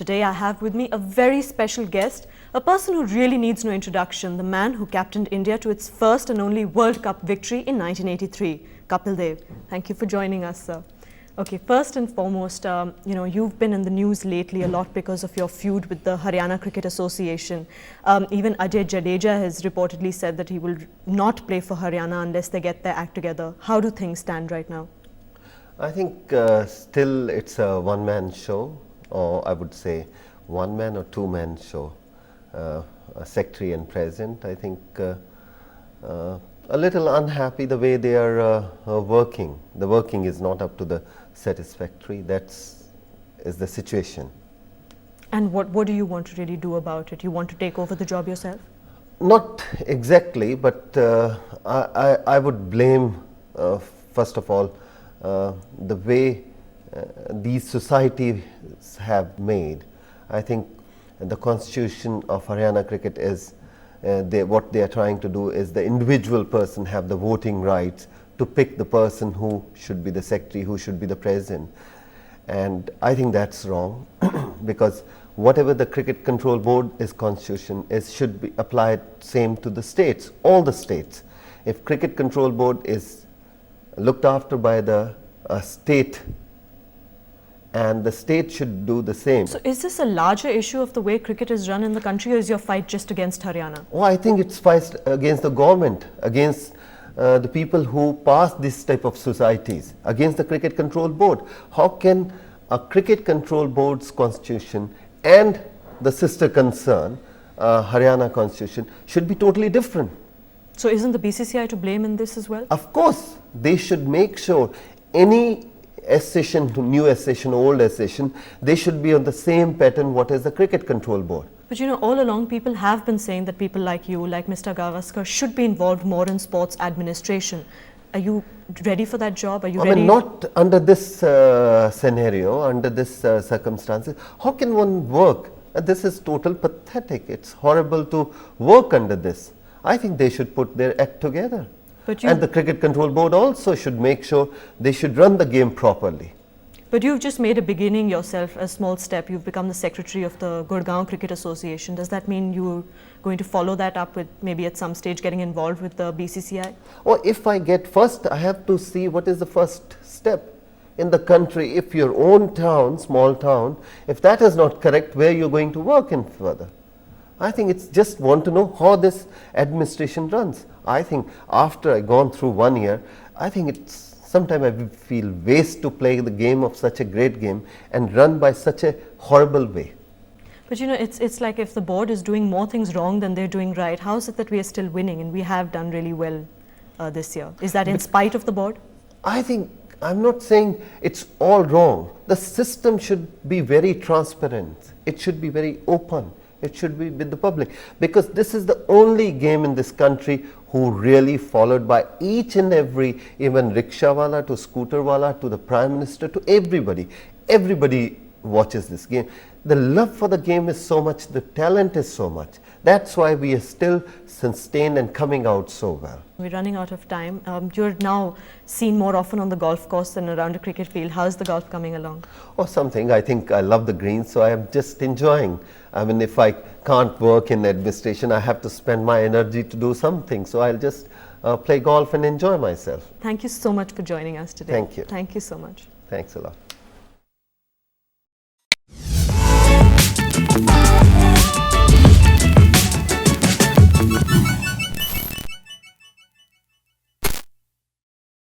Today I have with me a very special guest, a person who really needs no introduction, the man who captained India to its first and only World Cup victory in 1983, Kapil. Thank you for joining us, sir. Okay, first and foremost, you've been in the news lately a lot because of your feud with the Haryana Cricket Association. Even Ajay Jadeja has reportedly said that he will not play for Haryana unless they get their act together. How do things stand right now? I think still it's a one-man show, or I would say one-man or two-man show. A secretary and president, I think a little unhappy the way they are working. The working is not up to the satisfactory. Is the situation. And what do you want to really do about it? You want to take over the job yourself? Not exactly, but I would blame first of all the way these societies have made. I think the constitution of Haryana cricket is what they are trying to do is the individual person have the voting rights to pick the person who should be the secretary, who should be the president. And I think that's wrong because whatever the cricket control board is constitution should be applied same to the states, all the states. If cricket control board is looked after by the state, and the state should do the same. So is this a larger issue of the way cricket is run in the country, or is your fight just against Haryana? Oh, I think it's fight against the government, against the people who pass this type of societies, against the cricket control board. How can a cricket control board's constitution and the sister concern, Haryana constitution, should be totally different? So isn't the BCCI to blame in this as well? Of course, they should make sure any accession, new accession, old accession, they should be on the same pattern what is the cricket control board. But you know, all along people have been saying that people like you, like Mr. Gavaskar, should be involved more in sports administration. Are you ready for that job? Are you ready? I mean, not under this scenario, under this circumstances. How can one work? This is total pathetic. It's horrible to work under this. I think they should put their act together. And the cricket control board also should make sure they should run the game properly. But you've just made a beginning yourself, a small step. You've become the secretary of the Gurgaon Cricket Association. Does that mean you're going to follow that up with maybe at some stage getting involved with the BCCI? Or if I get first, I have to see what is the first step in the country. If your own town, small town, if that is not correct, where you're going to work in further. I think it's just want to know how this administration runs. I think after I gone through 1 year, I think it's sometimes I feel waste to play the game of such a great game and run by such a horrible way. But you know, it's like if the board is doing more things wrong than they're doing right, how is it that we are still winning and we have done really well this year? Is that in spite of the board? I think, I'm not saying it's all wrong. The system should be very transparent. It should be very open. It should be with the public, because this is the only game in this country who really followed by each and every, even rickshawala to scooterwala to the prime minister to everybody. Everybody watches this game. The love for the game is so much, the talent is so much. That's why we are still sustained and coming out so well. We're running out of time. You're now seen more often on the golf course than around a cricket field. How's the golf coming along? Or something. I think I love the greens, so I am just enjoying. I mean, if I can't work in administration, I have to spend my energy to do something. So I'll just play golf and enjoy myself. Thank you so much for joining us today. Thank you. Thank you so much. Thanks a lot.